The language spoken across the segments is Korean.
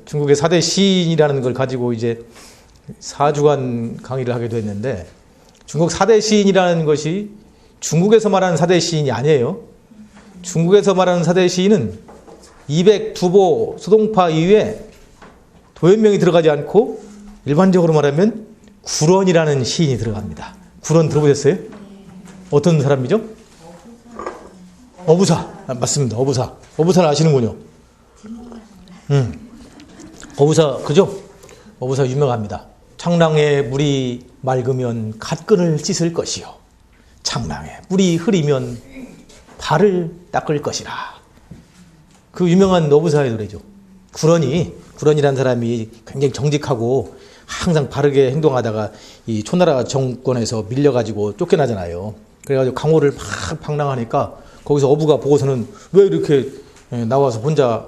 중국의 4대 시인이라는 걸 가지고 이제 4주간 강의를 하게 됐는데, 중국 4대 시인이라는 것이 중국에서 말하는 4대 시인이 아니에요. 중국에서 말하는 4대 시인은 이백두보, 소동파 이외에 도연명이 들어가지 않고 일반적으로 말하면 구런이라는 시인이 들어갑니다. 구런 들어보셨어요? 어떤 사람이죠? 어부사. 맞습니다. 어부사. 어부사를 아시는군요. 어부사, 그죠? 어부사 유명합니다. 창랑에 물이 맑으면 갓끈을 씻을 것이요. 창랑에 물이 흐리면 발을 닦을 것이라. 그 유명한 어부사의 노래죠. 구런이라는 사람이 굉장히 정직하고 항상 바르게 행동하다가 이 초나라 정권에서 밀려가지고 쫓겨나잖아요. 그래가지고 강호를 막 방랑하니까 거기서 어부가 보고서는 왜 이렇게 나와서 혼자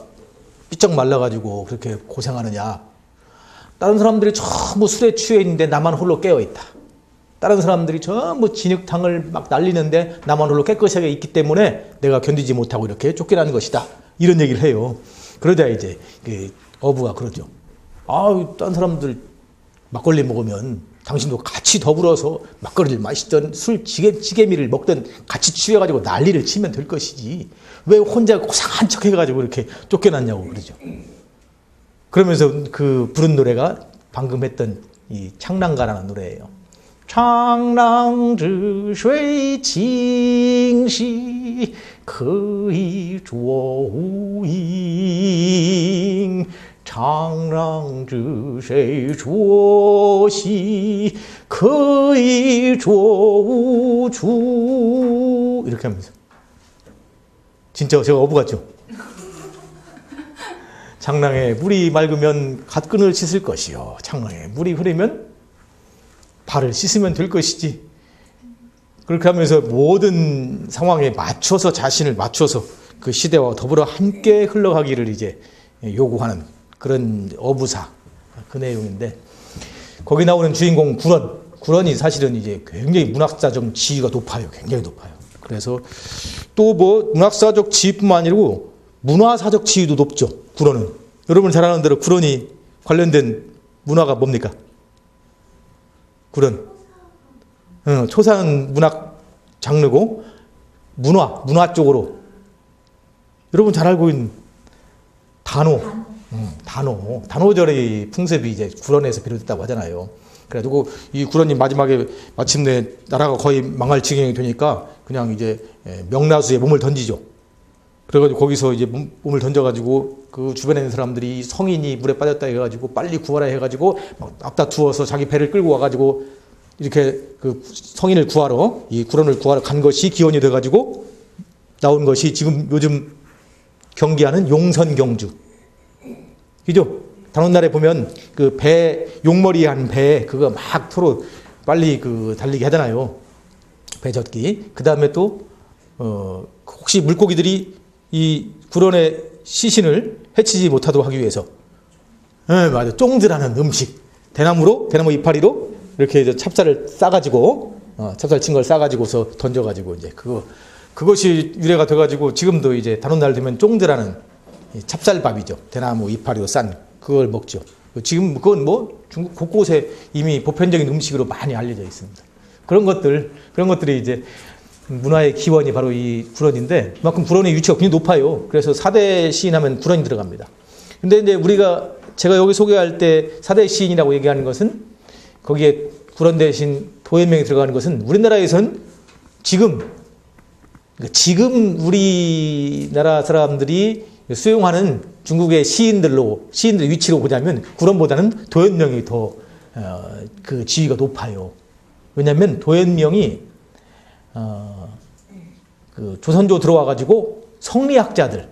삐쩍 말라가지고 그렇게 고생하느냐. 다른 사람들이 전부 술에 취해 있는데 나만 홀로 깨어있다. 다른 사람들이 전부 진흙탕을 막 날리는데 나만 홀로 깨끗하게 있기 때문에 내가 견디지 못하고 이렇게 쫓겨나는 것이다. 이런 얘기를 해요. 그러자 이제 그 어부가 그러죠. 다른 사람들 막걸리 먹으면 당신도 같이 더불어서 막걸리를 마시던 찌개미를 먹던 같이 취해가지고 난리를 치면 될 것이지. 왜 혼자 고상한 척 해가지고 이렇게 쫓겨났냐고 그러죠. 그러면서 그 부른 노래가 방금 했던 이 창랑가라는 노래예요. 창랑之水清可以濯无影长浪之水浊兮可以濯无处. 이렇게 하면서 진짜 제가 어부 같죠? 창랑에 물이 맑으면 갓끈을 씻을 것이요. 창랑에 물이 흐르면 발을 씻으면 될 것이지. 그렇게 하면서 모든 상황에 맞춰서 자신을 맞춰서 그 시대와 더불어 함께 흘러가기를 이제 요구하는 그런 어부사 그 내용인데, 거기 나오는 주인공 구런이 사실은 이제 굉장히 문학사적 지위가 높아요. 굉장히 높아요. 그래서 또 뭐 문학사적 지위뿐만 아니고 문화사적 지위도 높죠. 구런은. 여러분 잘 아는 대로 구런이 관련된 문화가 뭡니까? 구런. 초상 문학 장르고 문화 쪽으로 여러분 잘 알고 있는 단오절의 풍습이 이제 구런에서 비롯됐다고 하잖아요. 그래가지고 이 구런이 마지막에 마침내 나라가 거의 망할 지경이 되니까 그냥 이제 명나수에 몸을 던지죠. 그래가지고 거기서 이제 몸을 던져가지고 그 주변에 있는 사람들이 성인이 물에 빠졌다 해가지고 빨리 구하라 해가지고 막 앞다투어서 자기 배를 끌고 와가지고 이렇게 그 성인을 구하러, 이 구런을 구하러 간 것이 기원이 돼가지고 나온 것이 지금 요즘 경기하는 용선경주. 그죠? 단오날에 보면 그 배, 용머리한 배, 그거 막 서로 빨리 그 달리게 하잖아요. 배 젓기. 그 다음에 또, 혹시 물고기들이 이 구런의 시신을 해치지 못하도록 하기 위해서. 맞아. 쫑드라는 음식. 대나무 이파리로 이렇게 이제 찹쌀을 싸가지고, 찹쌀 친 걸 싸가지고서 던져가지고 이제 그것이 유래가 돼가지고 지금도 이제 단오날 되면 쫑드라는 찹쌀밥이죠. 대나무 이파리로 싼 그걸 먹죠. 지금 그건 뭐 중국 곳곳에 이미 보편적인 음식으로 많이 알려져 있습니다. 그런 것들이 이제 문화의 기원이 바로 이 구런인데, 그만큼 구런의 위치가 굉장히 높아요. 그래서 4대 시인하면 구런이 들어갑니다. 근데 이제 제가 여기 소개할 때 4대 시인이라고 얘기하는 것은 거기에 구런 대신 도연명이 들어가는 것은 우리나라에선 지금 우리나라 사람들이 수용하는 중국의 시인들의 위치로 보자면 구런보다는 도연명이 더 그 지위가 높아요. 왜냐하면 도연명이 그 조선조 들어와가지고 성리학자들이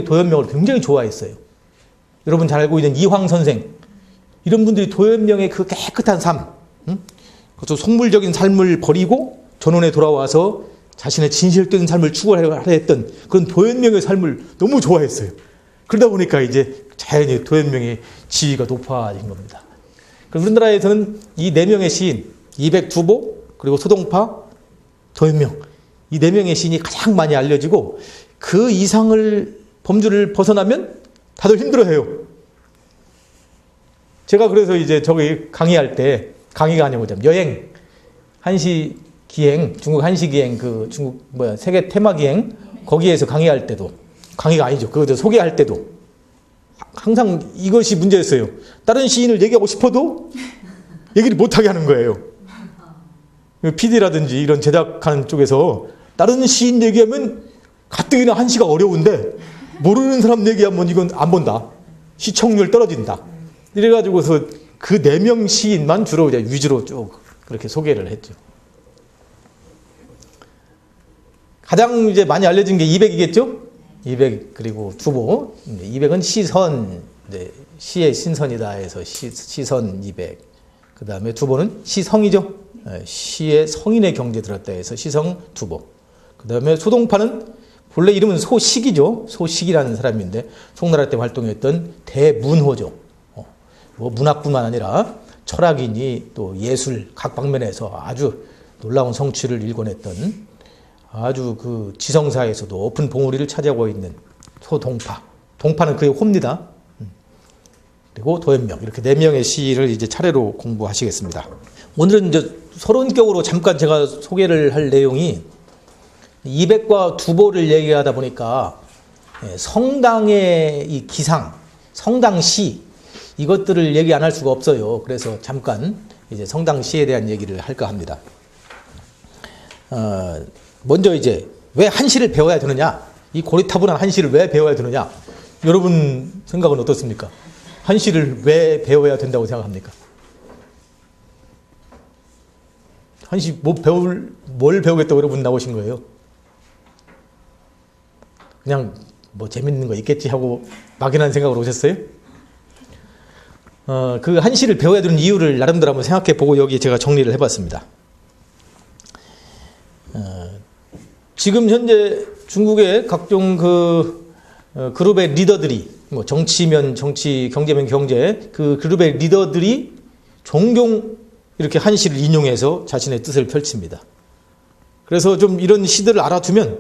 도연명을 굉장히 좋아했어요. 여러분 잘 알고 있는 이황 선생, 이런 분들이 도연명의 그 깨끗한 삶, 그 속물적인 삶을 버리고 전원에 돌아와서 자신의 진실된 삶을 추구하려 했던 그런 도연명의 삶을 너무 좋아했어요. 그러다 보니까 이제 자연히 도연명의 지위가 높아진 겁니다. 우리나라에서는 이 4명의 시인, 이백두보, 그리고 소동파, 도연명, 이 4명의 시인이 가장 많이 알려지고, 그 이상을 범주를 벗어나면 다들 힘들어해요. 제가 그래서 이제 저기 강의할 때, 강의가 아니고 여행, 한시 기행, 중국 한시 기행, 그 중국 세계 테마 기행, 거기에서 강의할 때도, 강의가 아니죠. 그거 소개할 때도 항상 이것이 문제였어요. 다른 시인을 얘기하고 싶어도 얘기를 못하게 하는 거예요. PD라든지 이런 제작하는 쪽에서 다른 시인 얘기하면 가뜩이나 한시가 어려운데 모르는 사람 얘기하면 이건 안 본다. 시청률 떨어진다. 이래가지고서 그 4명 시인만 주로 이제 위주로 쭉 그렇게 소개를 했죠. 가장 이제 많이 알려진 게 200이겠죠? 200 그리고 두보. 200은 시선, 시의 신선이다 해서 시선 200. 그 다음에 두보는 시성이죠. 시의 성인의 경지에 들었다 해서 시성 두보. 그 다음에 소동파는 본래 이름은 소식이죠. 소식이라는 사람인데 송나라 때 활동했던 대문호죠. 뭐 문학뿐만 아니라 철학이니 또 예술 각 방면에서 아주 놀라운 성취를 일궈냈던 아주 그 지성사에서도 높은 봉우리를 차지하고 있는 소동파. 동파는 그의 호입니다. 그리고 도연명. 이렇게 4명의 시를 이제 차례로 공부하시겠습니다. 오늘은 이제 서론격으로 잠깐 제가 소개를 할 내용이 200과 두보를 얘기하다 보니까 성당의 이 기상, 성당시 이것들을 얘기 안 할 수가 없어요. 그래서 잠깐 이제 성당시에 대한 얘기를 할까 합니다. 먼저 이제 왜 한시를 배워야 되느냐? 이 고리타분한 한시를 왜 배워야 되느냐? 여러분 생각은 어떻습니까? 한시를 왜 배워야 된다고 생각합니까? 한시 뭘 배우겠다고 여러분 나오신 거예요? 그냥 뭐 재밌는 거 있겠지 하고 막연한 생각으로 오셨어요? 그 한시를 배워야 되는 이유를 나름대로 한번 생각해 보고 여기 제가 정리를 해봤습니다. 지금 현재 중국의 각종 그룹의 리더들이 뭐 정치면 정치, 경제면 경제 그 그룹의 리더들이 종종 이렇게 한시를 인용해서 자신의 뜻을 펼칩니다. 그래서 좀 이런 시들을 알아두면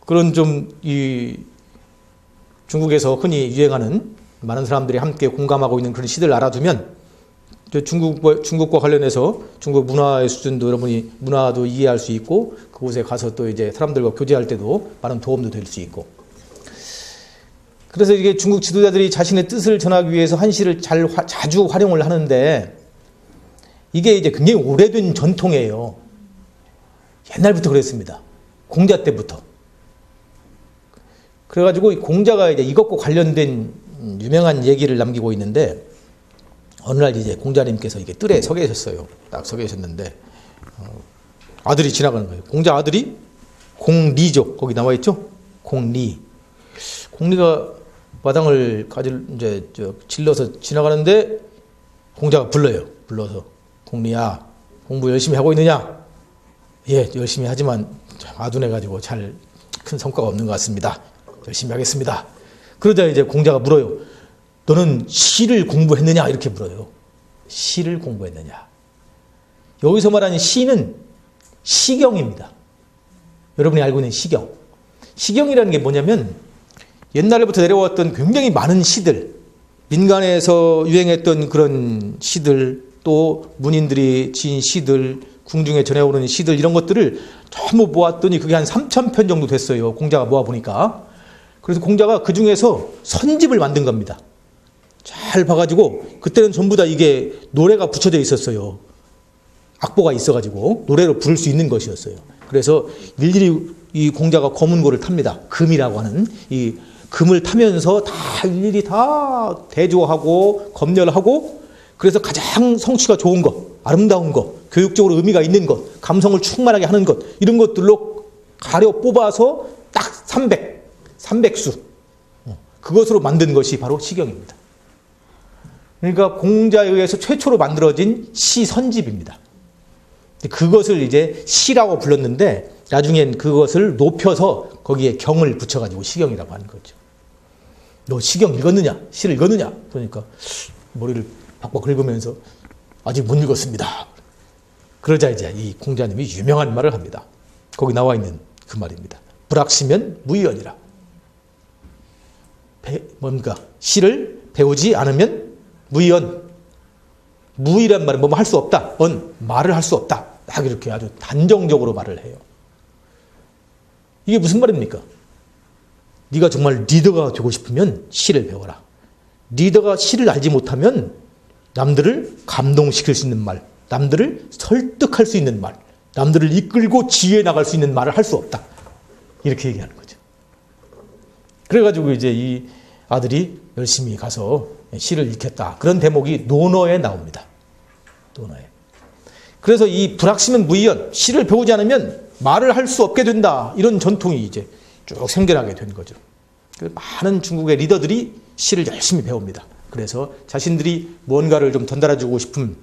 그런 좀 이 중국에서 흔히 유행하는 많은 사람들이 함께 공감하고 있는 그런 시들을 알아두면 중국과 관련해서 중국 문화의 수준도 여러분이 문화도 이해할 수 있고 그곳에 가서 또 이제 사람들과 교제할 때도 많은 도움도 될 수 있고 그래서 이게 중국 지도자들이 자신의 뜻을 전하기 위해서 한시를 자주 활용을 하는데 이게 이제 굉장히 오래된 전통이에요. 옛날부터 그랬습니다. 공자 때부터. 그래가지고 공자가 이제 이것과 관련된 유명한 얘기를 남기고 있는데 어느 날 이제 공자님께서 이게 뜰에 서 계셨어요. 딱 서 계셨는데 아들이 지나가는 거예요. 공자 아들이 공리죠. 거기 나와 있죠. 공리가 마당을 이제 질러서 지나가는데 공자가 불러서 공리야 공부 열심히 하고 있느냐? 예, 열심히 하지만 아둔해가지고 잘 큰 성과가 없는 것 같습니다. 열심히 하겠습니다. 그러자 이제 공자가 물어요. 너는 시를 공부했느냐? 이렇게 물어요. 시를 공부했느냐? 여기서 말하는 시는 시경입니다. 여러분이 알고 있는 시경. 시경이라는 게 뭐냐면 옛날부터 내려왔던 굉장히 많은 시들, 민간에서 유행했던 그런 시들, 또 문인들이 지은 시들, 궁중에 전해오는 시들 이런 것들을 전부 모았더니 그게 한 3,000편 정도 됐어요. 공자가 모아보니까. 그래서 공자가 그 중에서 선집을 만든 겁니다. 잘 봐가지고 그때는 전부 다 이게 노래가 붙여져 있었어요. 악보가 있어가지고 노래로 부를 수 있는 것이었어요. 그래서 일일이 이 공자가 검은고를 탑니다. 금이라고 하는 이 금을 타면서 다 일일이 다 대조하고 검열하고 그래서 가장 성취가 좋은 것, 아름다운 것, 교육적으로 의미가 있는 것, 감성을 충만하게 하는 것 이런 것들로 가려 뽑아서 딱 300수 그것으로 만든 것이 바로 시경입니다. 그러니까 공자에 의해서 최초로 만들어진 시선집입니다. 그것을 이제 시라고 불렀는데 나중엔 그것을 높여서 거기에 경을 붙여가지고 시경이라고 하는 거죠. 너 시경 읽었느냐? 시를 읽었느냐? 그러니까 머리를 박박 긁으면서 아직 못 읽었습니다. 그러자 이제 이 공자님이 유명한 말을 합니다. 거기 나와 있는 그 말입니다. 불학시면 무의연이라. 뭡니까? 시를 배우지 않으면 무의언. 무의란 말은 뭐 할 수 없다. 말을 할 수 없다. 딱 이렇게 아주 단정적으로 말을 해요. 이게 무슨 말입니까? 네가 정말 리더가 되고 싶으면 시를 배워라. 리더가 시를 알지 못하면 남들을 감동시킬 수 있는 말, 남들을 설득할 수 있는 말, 남들을 이끌고 지혜 나갈 수 있는 말을 할 수 없다. 이렇게 얘기하는 거죠. 그래가지고 이제 이 아들이 열심히 가서 시를 읽혔다. 그런 대목이 논어에 나옵니다. 논어에. 그래서 이 불학시면 무의연, 시를 배우지 않으면 말을 할 수 없게 된다. 이런 전통이 이제 쭉 생겨나게 된 거죠. 많은 중국의 리더들이 시를 열심히 배웁니다. 그래서 자신들이 뭔가를 좀 전달해주고 싶은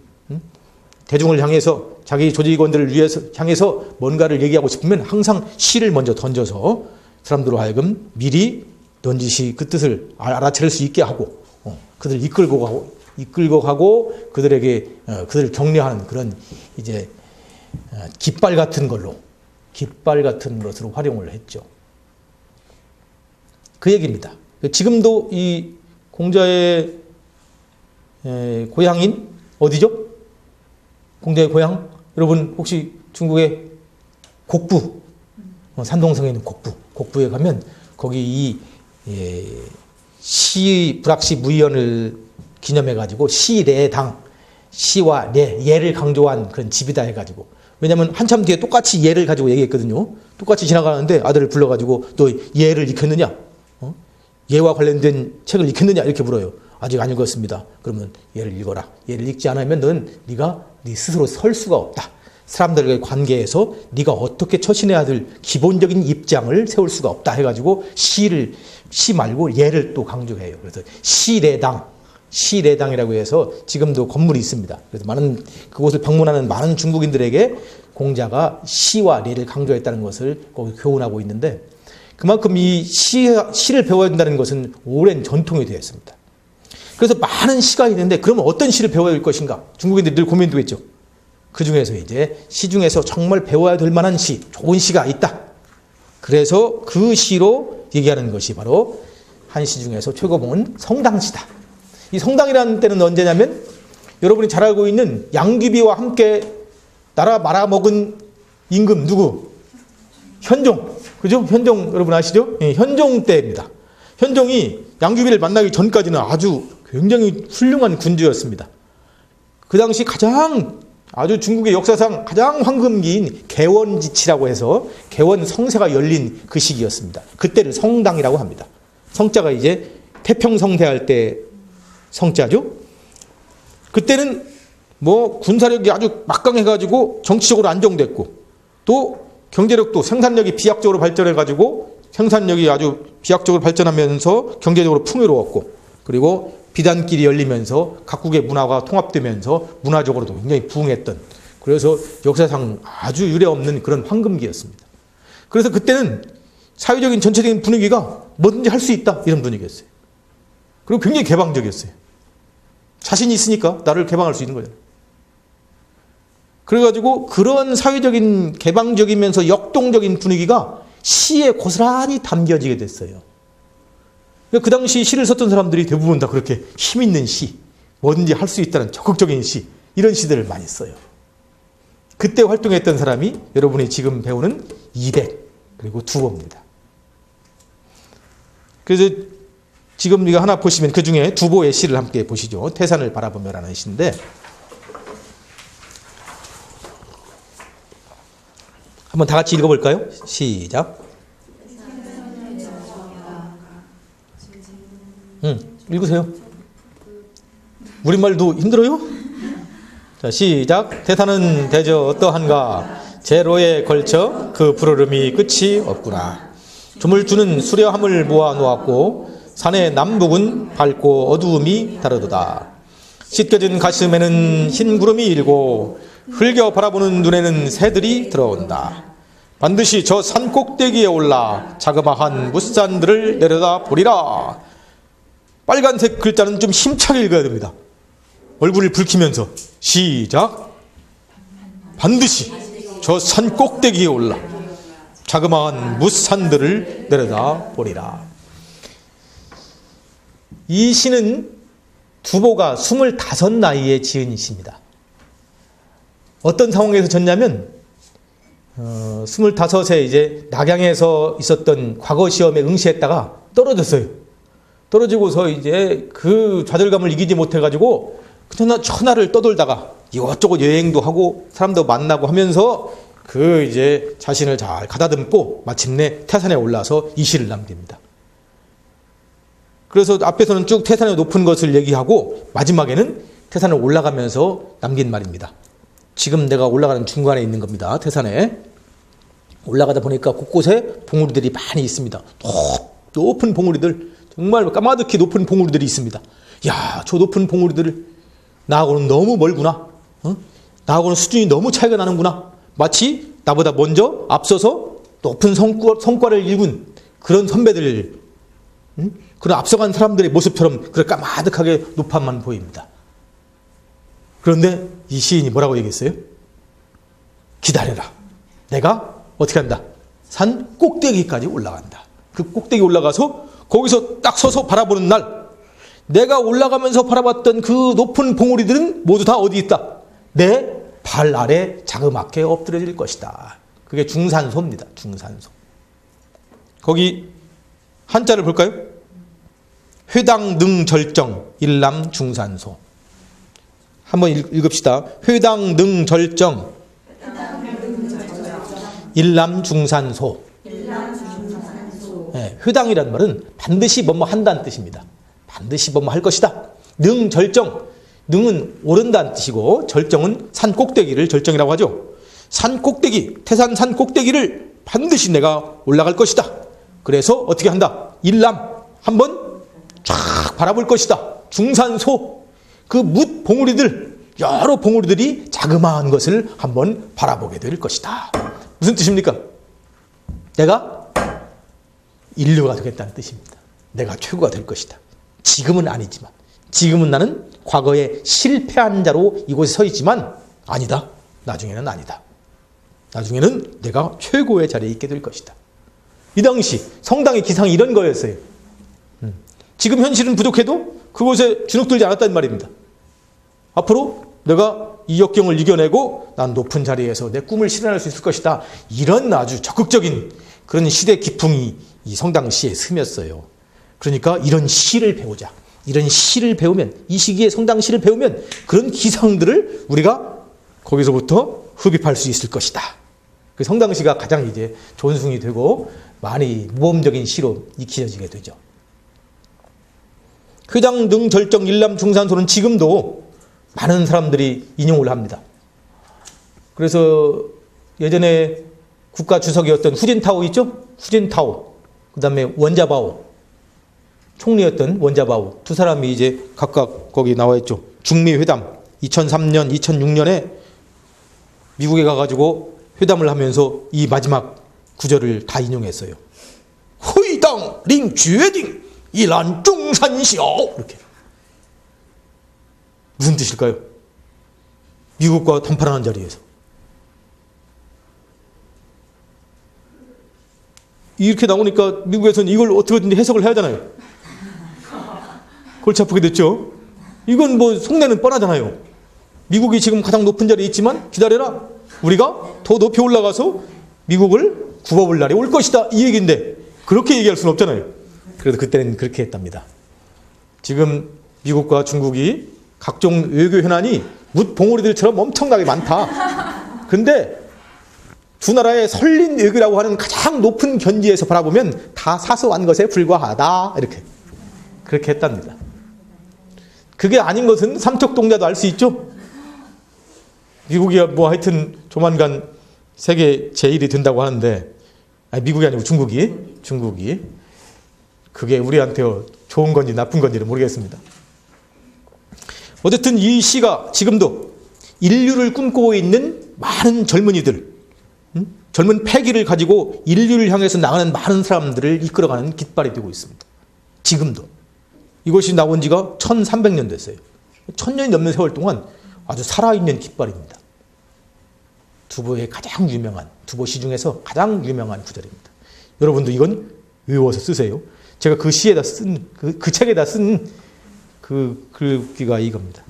대중을 향해서 자기 조직원들을 위해서 향해서 뭔가를 얘기하고 싶으면 항상 시를 먼저 던져서 사람들로 하여금 미리 넌지시 그 뜻을 알아차릴 수 있게 하고 그들을 이끌고 가고 그들에게 그들을 격려하는 그런 이제 깃발 같은 것으로 활용을 했죠. 그 얘기입니다. 지금도 이 공자의 고향인 어디죠? 공자의 고향? 여러분 혹시 중국의 곡부, 산동성에 있는 곡부에 가면 거기 이 시, 불학시 무의연을 기념해가지고 시례당, 시와 예를 강조한 그런 집이다 해가지고 왜냐하면 한참 뒤에 똑같이 예를 가지고 얘기했거든요. 똑같이 지나가는데 아들을 불러가지고 또 예를 익혔느냐? 예와 관련된 책을 읽혔느냐? 이렇게 물어요. 아직 안 읽었습니다. 그러면 예를 읽어라. 예를 읽지 않으면 네가 네 스스로 설 수가 없다. 사람들과의 관계에서 네가 어떻게 처신해야 될 기본적인 입장을 세울 수가 없다 해가지고 시 말고 예를 또 강조해요. 그래서 시례당이라고 해서 지금도 건물이 있습니다. 그래서 그곳을 방문하는 많은 중국인들에게 공자가 시와 예를 강조했다는 것을 거기 교훈하고 있는데 그만큼 이 시를 배워야 된다는 것은 오랜 전통이 되어 있습니다. 그래서 많은 시가 있는데 그러면 어떤 시를 배워야 할 것인가? 중국인들이 늘 고민도 했죠. 그 중에서 이제 시 중에서 정말 배워야 될 만한 시, 좋은 시가 있다. 그래서 그 시로 얘기하는 것이 바로 한 시 중에서 최고봉은 성당시다. 이 성당이라는 때는 언제냐면 여러분이 잘 알고 있는 양귀비와 함께 나라 말아먹은 임금 누구? 현종. 그죠? 현종 여러분 아시죠? 예, 현종 때입니다. 현종이 양귀비를 만나기 전까지는 아주 굉장히 훌륭한 군주였습니다. 그 당시 아주 중국의 역사상 가장 황금기인 개원지치라고 해서 개원 성세가 열린 그 시기였습니다. 그때를 성당이라고 합니다. 성자가 이제 태평성대 할 때 성자죠. 그때는 뭐 군사력이 아주 막강해가지고 정치적으로 안정됐고 또 경제력도 생산력이 비약적으로 발전해가지고 생산력이 아주 비약적으로 발전하면서 경제적으로 풍요로웠고 그리고 비단길이 열리면서 각국의 문화가 통합되면서 문화적으로도 굉장히 부흥했던 그래서 역사상 아주 유례없는 그런 황금기였습니다. 그래서 그때는 사회적인 전체적인 분위기가 뭐든지 할 수 있다 이런 분위기였어요. 그리고 굉장히 개방적이었어요. 자신이 있으니까 나를 개방할 수 있는 거잖아요. 그래가지고 그런 사회적인 개방적이면서 역동적인 분위기가 시에 고스란히 담겨지게 됐어요. 그 당시 시를 썼던 사람들이 대부분 다 그렇게 힘있는 시, 뭐든지 할 수 있다는 적극적인 시, 이런 시들을 많이 써요. 그때 활동했던 사람이 여러분이 지금 배우는 이백, 그리고 두보입니다. 그래서 지금 이거 하나 보시면 그 중에 두보의 시를 함께 보시죠. 태산을 바라보며라는 시인데 한번 다 같이 읽어볼까요? 시작. 읽으세요. 우리말도 힘들어요? 자, 시작. 태산은 대저 어떠한가? 제로에 걸쳐 그 푸르름이 끝이 없구나. 조물주는 수려함을 모아 놓았고 산의 남북은 밝고 어두움이 다르도다. 씻겨진 가슴에는 흰 구름이 일고 흘겨 바라보는 눈에는 새들이 들어온다. 반드시 저 산 꼭대기에 올라 자그마한 무산들을 내려다 보리라. 빨간색 글자는 좀 힘차게 읽어야 됩니다. 얼굴을 붉히면서 시작. 반드시 저 산 꼭대기에 올라 자그마한 무산들을 내려다 보리라. 이 시는 두보가 25 나이에 지은 시입니다. 어떤 상황에서 졌냐면 25세 이제 낙양에서 있었던 과거 시험에 응시했다가 떨어졌어요. 떨어지고서 이제 그 좌절감을 이기지 못해가지고 천하를 떠돌다가 이것저것 여행도 하고 사람도 만나고 하면서 그 이제 자신을 잘 가다듬고 마침내 태산에 올라서 이 시를 남깁니다. 그래서 앞에서는 쭉 태산의 높은 것을 얘기하고 마지막에는 태산을 올라가면서 남긴 말입니다. 지금 내가 올라가는 중간에 있는 겁니다. 태산에 올라가다 보니까 곳곳에 봉우리들이 많이 있습니다. 높은 봉우리들, 정말 까마득히 높은 봉우리들이 있습니다. 야, 저 높은 봉우리들을 나하고는 너무 멀구나. 나하고는 수준이 너무 차이가 나는구나. 마치 나보다 먼저 앞서서 높은 성과를 이룬 그런 선배들, 그런 앞서간 사람들의 모습처럼 그렇게 까마득하게 높아만 보입니다. 그런데 이 시인이 뭐라고 얘기했어요? 기다려라. 내가 어떻게 한다? 산 꼭대기까지 올라간다. 그 꼭대기 올라가서 거기서 딱 서서 바라보는 날, 내가 올라가면서 바라봤던 그 높은 봉우리들은 모두 다 어디 있다? 내 발 아래 자그맣게 엎드려질 것이다. 그게 중산소입니다. 중산소. 거기 한자를 볼까요? 회당 능 절정 일남 중산소. 한번 읽읍시다. 회당 능 절정 일남 중산소. 네, 회당이라는 말은 반드시 뭐뭐 한다는 뜻입니다. 반드시 뭐뭐 할 것이다. 능 절정. 능은 오른다는 뜻이고 절정은 산 꼭대기를 절정이라고 하죠. 산 꼭대기, 태산 산 꼭대기를 반드시 내가 올라갈 것이다. 그래서 어떻게 한다? 일남 한번 쫙 바라볼 것이다. 중산소, 그 뭇 봉우리들, 여러 봉우리들이 자그마한 것을 한번 바라보게 될 것이다. 무슨 뜻입니까? 내가 인류가 되겠다는 뜻입니다. 내가 최고가 될 것이다. 지금은 아니지만, 지금은 나는 과거에 실패한 자로 이곳에 서 있지만 아니다. 나중에는 아니다. 나중에는 내가 최고의 자리에 있게 될 것이다. 이 당시 성당의 기상이 이런 거였어요. 지금 현실은 부족해도 그곳에 주눅들지 않았단 말입니다. 앞으로 내가 이 역경을 이겨내고 난 높은 자리에서 내 꿈을 실현할 수 있을 것이다. 이런 아주 적극적인 그런 시대 기풍이 이 성당시에 스쳤어요. 그러니까 이런 시를 배우자. 이런 시를 배우면, 이 시기에 성당시를 배우면 그런 기상들을 우리가 거기서부터 흡입할 수 있을 것이다. 그 성당시가 가장 이제 존숭이 되고 많이 모범적인 시로 익혀지게 되죠. 회당 능 절정 일남 중산소는 지금도 많은 사람들이 인용을 합니다. 그래서 예전에 국가 주석이었던 후진타오 있죠? 후진타오, 그 다음에 원자바오, 총리였던 원자바오, 두 사람이 이제 각각 거기 나와 있죠. 중미회담 2003년, 2006년에 미국에 가가지고 회담을 하면서 이 마지막 구절을 다 인용했어요. 회당 링决定 이란 중산시오. 이렇게. 무슨 뜻일까요? 미국과谈判하는 자리에서 이렇게 나오니까 미국에서는 이걸 어떻게든지 해석을 해야 하잖아요. 골치 아프게 됐죠. 이건 뭐 속내는 뻔하잖아요. 미국이 지금 가장 높은 자리에 있지만 기다려라. 우리가 더 높이 올라가서 미국을 구워볼 날이 올 것이다. 이 얘기인데 그렇게 얘기할 수는 없잖아요. 그래서 그때는 그렇게 했답니다. 지금 미국과 중국이 각종 외교 현안이 뭇 봉우리들처럼 엄청나게 많다. 근데 두 나라의 설린 외교라고 하는 가장 높은 견지에서 바라보면 다 사소한 것에 불과하다. 이렇게 그렇게 했답니다. 그게 아닌 것은 삼척동자도 알 수 있죠. 미국이 뭐 하여튼 조만간 세계 제1이 된다고 하는데, 아니 미국이 아니고 중국이 그게 우리한테 좋은 건지 나쁜 건지는 모르겠습니다. 어쨌든 이 시가 지금도 인류를 꿈꾸고 있는 많은 젊은이들, 젊은 패기를 가지고 인류를 향해서 나가는 많은 사람들을 이끌어가는 깃발이 되고 있습니다. 지금도. 이것이 나온 지가 1300년 됐어요. 1000년이 넘는 세월 동안 아주 살아있는 깃발입니다. 두보의 가장 유명한, 두보시 중에서 가장 유명한 구절입니다. 여러분도 이건 외워서 쓰세요. 제가 그 시에다 그 책에다 쓴 그 글귀가 이겁니다.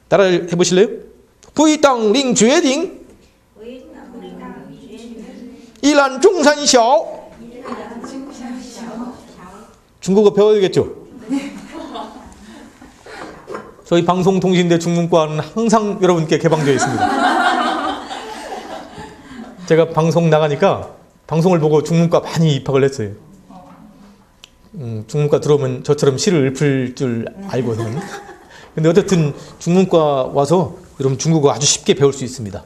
따라 해보실래요? 부이땅 링 주에딩 이란 중산샤오. 중국어 배워야겠죠? 저희 방송통신대 중문과는 항상 여러분께 개방되어 있습니다. 제가 방송 나가니까 방송을 보고 중문과 많이 입학을 했어요. 중문과 들어오면 저처럼 시를 읊을 줄 알거든. 근데 어쨌든 중문과 와서 여러분 중국어 아주 쉽게 배울 수 있습니다.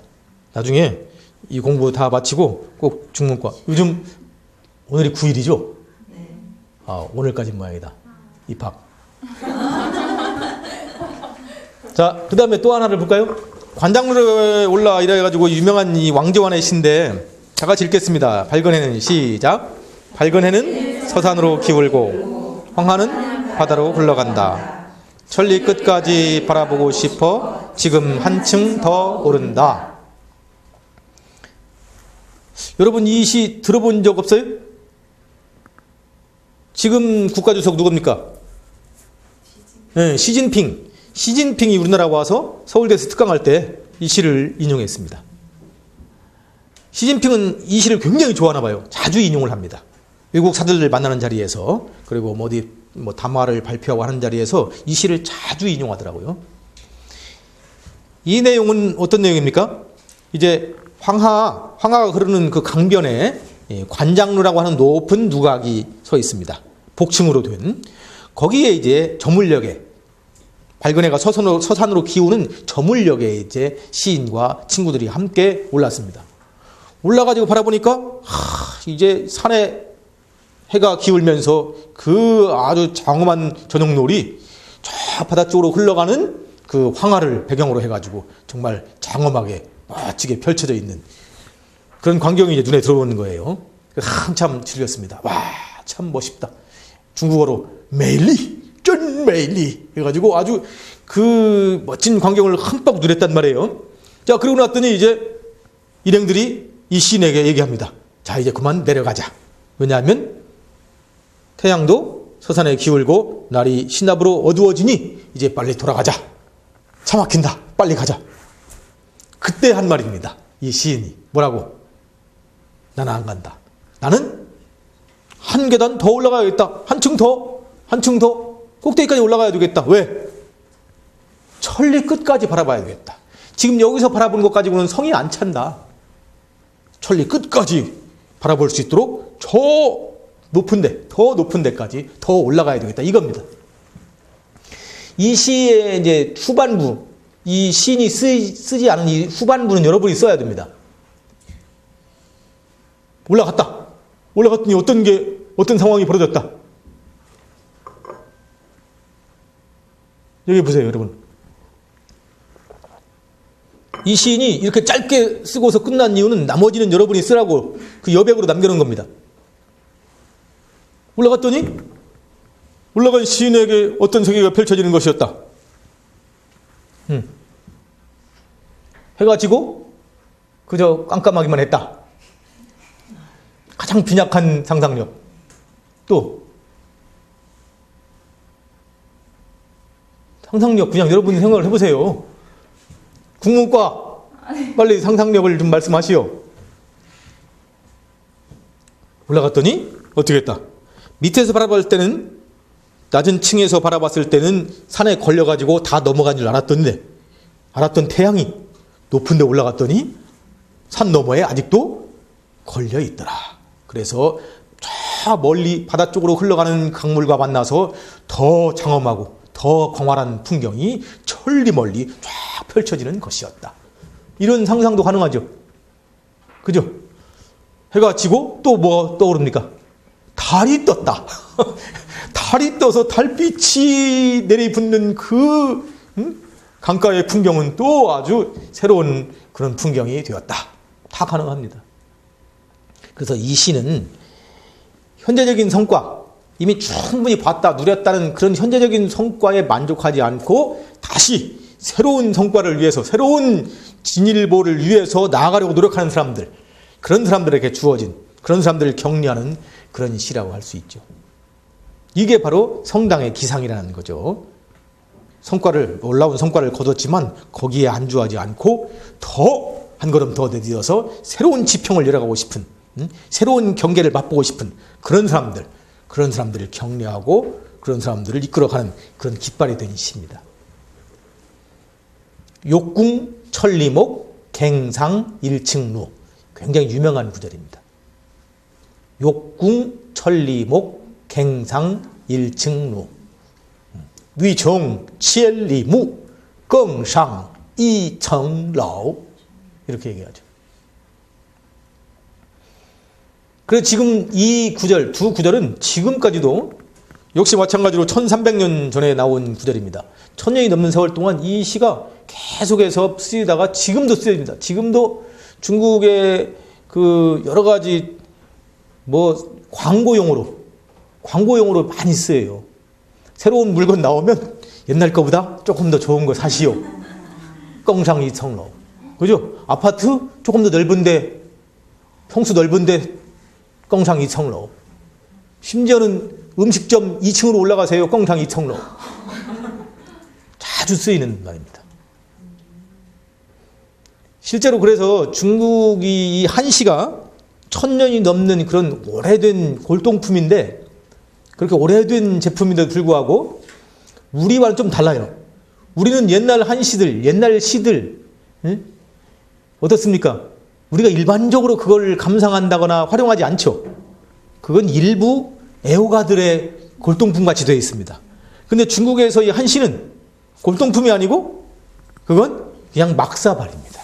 나중에 이 공부 다 마치고 꼭 중문과. 요즘 오늘이 9일이죠? 네. 아, 오늘까지 모양이다. 입학. 자, 그 다음에 또 하나를 볼까요? 관장물에 올라 이래가지고 유명한 이 왕제환의 시인데 다 같이 읽겠습니다. 발근해는 시작. 발근해는 서산으로 기울고 황하는 바다로 흘러간다. 천리 끝까지 바라보고 싶어 지금 한층 더 오른다. 여러분 이 시 들어본 적 없어요? 지금 국가주석 누굽니까? 네, 시진핑. 시진핑이 우리나라 와서 서울대에서 특강할 때 이 시를 인용했습니다. 시진핑은 이 시를 굉장히 좋아하나 봐요. 자주 인용을 합니다. 외국 사들을 만나는 자리에서, 그리고 어디 담화를 발표하고 하는 자리에서 이 시를 자주 인용하더라고요. 이 내용은 어떤 내용입니까? 이제 황하가 흐르는 그 강변에 관장루라고 하는 높은 누각이 서 있습니다. 복층으로 된. 거기에 이제 저물역에 발근해가 서산으로 기우는 저물역에 이제 시인과 친구들이 함께 올랐습니다. 올라가지고 바라보니까 이제 산에 해가 기울면서 그 아주 장엄한 저녁노을이 저 바다 쪽으로 흘러가는 그 황하를 배경으로 해가지고 정말 장엄하게 멋지게 펼쳐져 있는 그런 광경이 이제 눈에 들어오는 거예요. 한참 즐겼습니다. 와, 참 멋있다. 중국어로 메일리, 쩐 메일리 해가지고 아주 그 멋진 광경을 흠뻑 누렸단 말이에요. 자, 그러고 났더니 이제 일행들이 이 시인에게 얘기합니다. 자, 이제 그만 내려가자. 왜냐하면 태양도 서산에 기울고 날이 신압으로 어두워지니 이제 빨리 돌아가자. 차 막힌다. 빨리 가자. 그때 한 말입니다. 이 시인이 뭐라고? 나는 안 간다. 나는 한 계단 더 올라가야겠다. 한층 더 꼭대기까지 올라가야 되겠다. 왜? 천리 끝까지 바라봐야 되겠다. 지금 여기서 바라보는 것 가지고는 성이 안 찬다. 천리 끝까지 바라볼 수 있도록 저 더 높은 데까지 더 올라가야 되겠다. 이겁니다. 이 시의 이제 후반부, 이 시인이 쓰지 않은 이 후반부는 여러분이 써야 됩니다. 올라갔더니 어떤 상황이 벌어졌다. 여기 보세요, 여러분. 이 시인이 이렇게 짧게 쓰고서 끝난 이유는 나머지는 여러분이 쓰라고 그 여백으로 남겨놓은 겁니다. 올라간 시인에게 어떤 세계가 펼쳐지는 것이었다. 해가 지고 그저 깜깜하기만 했다. 가장 빈약한 상상력. 또 상상력 그냥 여러분이 생각을 해보세요. 국문과 빨리 상상력을 좀 말씀하시오. 올라갔더니 어떻게 했다. 밑에서 바라볼 때는 낮은 층에서 바라봤을 때는 산에 걸려가지고 다 넘어간 줄 알았던 태양이 높은 데 올라갔더니 산 너머에 아직도 걸려 있더라. 그래서 저 멀리 바다 쪽으로 흘러가는 강물과 만나서 더 장엄하고 더 광활한 풍경이 천리 멀리 쫙 펼쳐지는 것이었다. 이런 상상도 가능하죠. 그죠? 해가 지고 또 뭐 떠오릅니까? 달이 떴다. 달이 떠서 달빛이 내리붙는 그 강가의 풍경은 또 아주 새로운 그런 풍경이 되었다. 다 가능합니다. 그래서 이 시는 현재적인 성과, 이미 충분히 봤다, 누렸다는 그런 현재적인 성과에 만족하지 않고 다시 새로운 성과를 위해서, 새로운 진일보를 위해서 나아가려고 노력하는 사람들, 그런 사람들에게 주어진, 그런 사람들을 격려하는 그런 시라고 할 수 있죠. 이게 바로 성당의 기상이라는 거죠. 올라온 성과를 거뒀지만 거기에 안주하지 않고 더 한 걸음 더 내딛어서 새로운 지평을 열어가고 싶은, 새로운 경계를 맛보고 싶은 그런 사람들을 격려하고 그런 사람들을 이끌어가는 그런 깃발이 된 시입니다. 욕궁 천리목 갱상 일층루, 굉장히 유명한 구절입니다. 욕궁 천리목 갱상 일층루, 위종 칠리무 껑상 이청라오, 이렇게 얘기하죠. 그래서 지금 이 구절, 두 구절은 지금까지도 역시 마찬가지로 1300년 전에 나온 구절입니다. 1000년이 넘는 세월 동안 이 시가 계속해서 쓰이다가 지금도 쓰여집니다. 지금도 중국의 그 여러 가지 광고용으로 많이 쓰여요. 새로운 물건 나오면 옛날 거보다 조금 더 좋은 거 사시오. 껑상이청러. 그죠? 아파트 조금 더 넓은데, 평수 넓은데 껑상이청러. 심지어는 음식점 2층으로 올라가세요. 껑상이청러. 자주 쓰이는 말입니다. 실제로 그래서 중국이 이 한시가 1000년이 넘는 그런 오래된 골동품인데, 그렇게 오래된 제품인데도 불구하고 우리와는 좀 달라요. 우리는 옛날 한시들, 옛날 시들, 어떻습니까? 우리가 일반적으로 그걸 감상한다거나 활용하지 않죠. 그건 일부 애호가들의 골동품같이 되어 있습니다. 근데 중국에서 이 한시는 골동품이 아니고 그건 그냥 막사발입니다.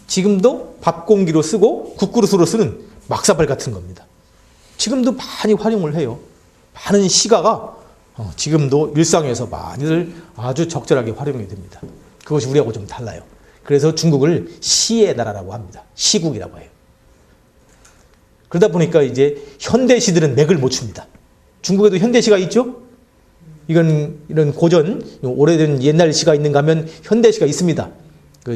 지금도 밥 공기로 쓰고 국그릇으로 쓰는 막사발 같은 겁니다. 지금도 많이 활용을 해요. 많은 시가가 지금도 일상에서 많이들 아주 적절하게 활용이 됩니다. 그것이 우리하고 좀 달라요. 그래서 중국을 시의 나라라고 합니다. 시국이라고 해요. 그러다 보니까 이제 현대시들은 맥을 못 춥니다. 중국에도 현대시가 있죠? 이런 고전, 오래된 옛날 시가 있는가 하면 현대시가 있습니다.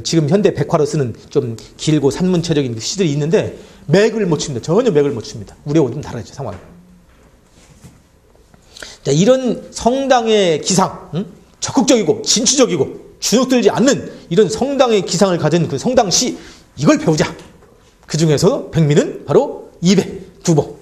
지금 현대 백화로 쓰는 좀 길고 산문체적인 시들이 있는데 맥을 못 춥니다. 전혀 맥을 못 춥니다. 우리하고 좀 다르죠, 상황이. 자, 이런 성당의 기상, 적극적이고 진취적이고 주눅들지 않는 이런 성당의 기상을 가진 그 성당시, 이걸 배우자. 그 중에서 백미는 바로 200, 두보.